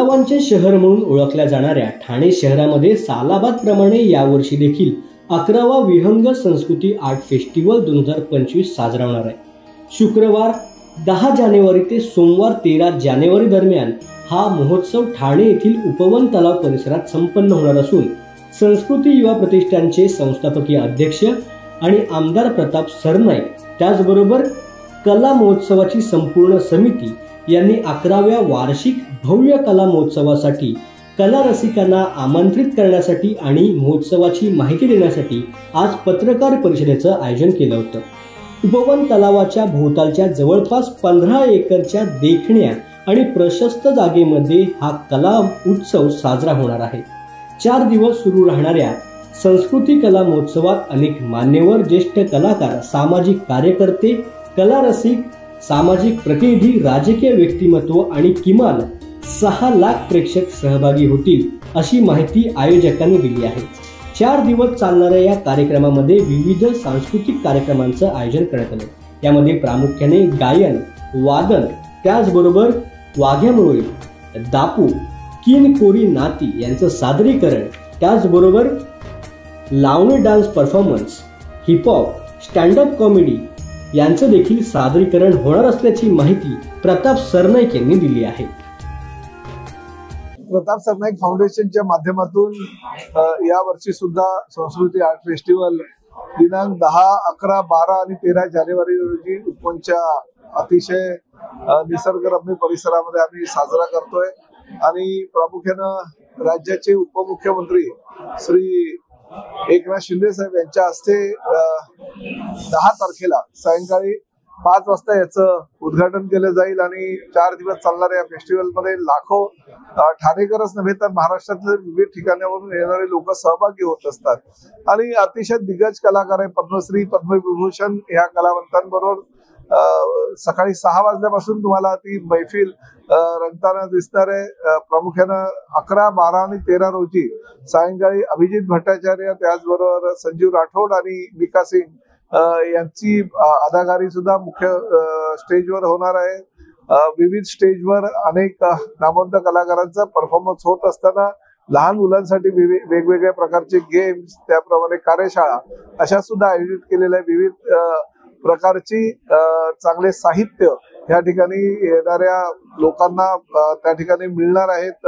तलावांचे शहर म्हणून ओळखल्या जाणाऱ्या ठाणे शहरामध्ये सालाबाद प्रमाणे यावर्षी देखील 11वा विहंग संस्कृती आर्ट फेस्टिवल 2025 साजरा होणार आहे। शुक्रवार 10 जानेवारी ते सोमवार 13 जानेवारी दरम्यान हा महोत्सव ठाणे येथील उपवन तलाव परिसरात संपन्न होणार असून संस्कृती युवा प्रतिष्ठानचे संस्थापकीय अध्यक्ष आणि आमदार प्रताप सरनाईक त्याचबरोबर कला महोत्सवाची संपूर्ण समिती यांनी 11व्या वार्षिक भव्य कला महोत्सवासाठी कला रसिकांना आमंत्रित करण्यासाठी आणि महोत्सवाची माहिती देण्यासाठी आज पत्रकार परिषदेचं आयोजन केलं होतं। उपवन तलावाच्या भोवतालच्या जवळपास 15 एकरच्या देखण्या आणि प्रशस्त जागेमध्ये हा कला उत्सव साजरा होणार आहे। 4 दिवस सुरू राहणाऱ्या संस्कृती कला महोत्सवात अनेक मान्यवर, ज्येष्ठ कलाकार, सामाजिक कार्यकर्ते, कला रसिक, सामाजिक प्रतिनिधी, राजकीय व्यक्तिमत्व आणि किमान 6 लाख प्रेक्षक सहभागी होतील अशी माहिती आयोजकांनी दिली आहे। 4 दिवस चालणाऱ्या या कार्यक्रमामध्ये विविध सांस्कृतिक कार्यक्रमांचं आयोजन करण्यात आलं। यामध्ये प्रामुख्याने गायन, वादन, त्याचबरोबर वाघ्यामुरळी, दापू, किनकोरी नाती यांचं सादरीकरण, त्याचबरोबर lavani dance performance, hip hop, stand up comedy यांचं देखील सादरीकरण होणार असल्याची माहिती प्रताप सरनाईक यांनी दिली आहे। प्रताप सरनाईक फाउंडेशनच्या माध्यमातून या वर्षी सुद्धा संस्कृती आर्ट फेस्टिवल दिनांक 10, 11, 12 आणि 13 जानेवारी रोजी उपवनच्या अतिशय निसर्गरम्य परिसरामध्ये आम्ही साजरा करतोय आणि प्रामुख्यानं राज्याचे उपमुख्यमंत्री श्री एकनाथ शिंदे साहेब यांच्या हस्ते 10 तारखेला सायंकाळी 5 वाजता याचं उद्घाटन केलं जाईल आणि 4 दिवस चालणाऱ्या या फेस्टिवलमध्ये लाखो ठाणेकरच नव्हे तर महाराष्ट्रातल्या विविध ठिकाणावरून येणारे लोक सहभागी होत असतात आणि अतिशय दिग्गज कलाकार आहे, पद्मश्री, पद्मविभूषण ह्या कलावंतांबरोबर सकाळी 6 वाजल्यापासून तुम्हाला ती मैफिल रंगताना दिसणार आहे। प्रामुख्यानं 11, 12 आणि 13 रोजी सायंकाळी अभिजित भट्टाचार्य, त्याचबरोबर संजीव राठोड आणि मिका सिंग यांची अदाकारी सुद्धा मुख्य स्टेजवर होणार आहे। विविध स्टेजवर अनेक नामवंत कलाकारांचा परफॉर्मन्स होत असताना लहान मुलांसाठी वेगवेगळ्या प्रकारचे गेम्स, त्याप्रमाणे कार्यशाळा अशा सुद्धा आयोजित केलेल्या विविध प्रकारची चांगले साहित्य या ठिकाणी येणाऱ्या लोकांना त्या ठिकाणी मिळणार आहेत।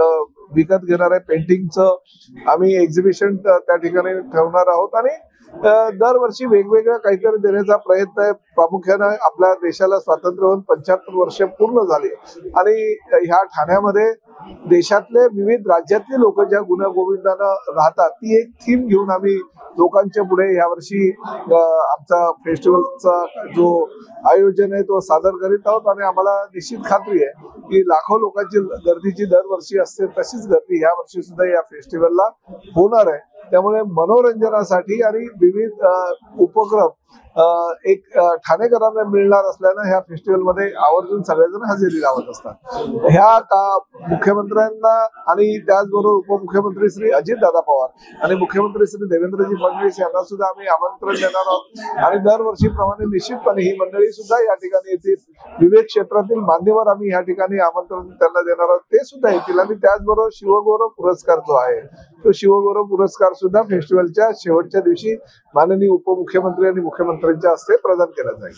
विकत घेणार आहे पेंटिंगचं आम्ही एक्झिबिशन त्या ठिकाणी ठेवणार आहोत आणि दरवर्षी वेगवेगळ्या काहीतरी देण्याचा प्रयत्न आहे। प्रामुख्याने आपल्या देशाला स्वातंत्र्य होऊन 75 वर्ष पूर्ण झाली आणि ह्या ठाण्यामध्ये देशातले विविध राज्यातले लोक ज्या गुण्यागोविंदानं राहतात ती एक थीम घेऊन आम्ही लोकांच्या पुढे यावर्षी आमचा फेस्टिवलचा जो आयोजन आहे तो सादर करीत आहोत आणि आम्हाला निश्चित खात्री आहे की लाखो लोकांची गर्दीची दरवर्षी असते तशीच गर्दी या वर्षी सुद्धा या फेस्टिवलला होणार आहे। त्यामुळे मनोरंजनासाठी आणि विविध उपक्रम एक ठाणेकरांना मिळणार असल्यानं ह्या फेस्टिवलमध्ये आवर्जून सगळेजण हजेरी लावत असतात। ह्या मुख्यमंत्र्यांना आणि त्याचबरोबर उपमुख्यमंत्री श्री अजितदादा पवार आणि मुख्यमंत्री श्री देवेंद्रजी फडणवीस यांना सुद्धा आम्ही आमंत्रण देणार आहोत आणि दरवर्षीप्रमाणे निश्चितपणे ही मंडळी सुद्धा या ठिकाणी येतील। विविध क्षेत्रातील मान्यवर आम्ही या ठिकाणी आमंत्रण त्यांना देणार आहोत, ते सुद्धा येतील आणि त्याचबरोबर शिवगौरव पुरस्कार जो आहे तो शिवगौरव पुरस्कार सुद्धा फेस्टिवलच्या शेवटच्या दिवशी माननीय उपमुख्यमंत्री आणि मुख्यमंत्र्यांच्या हस्ते प्रदान केला जाईल।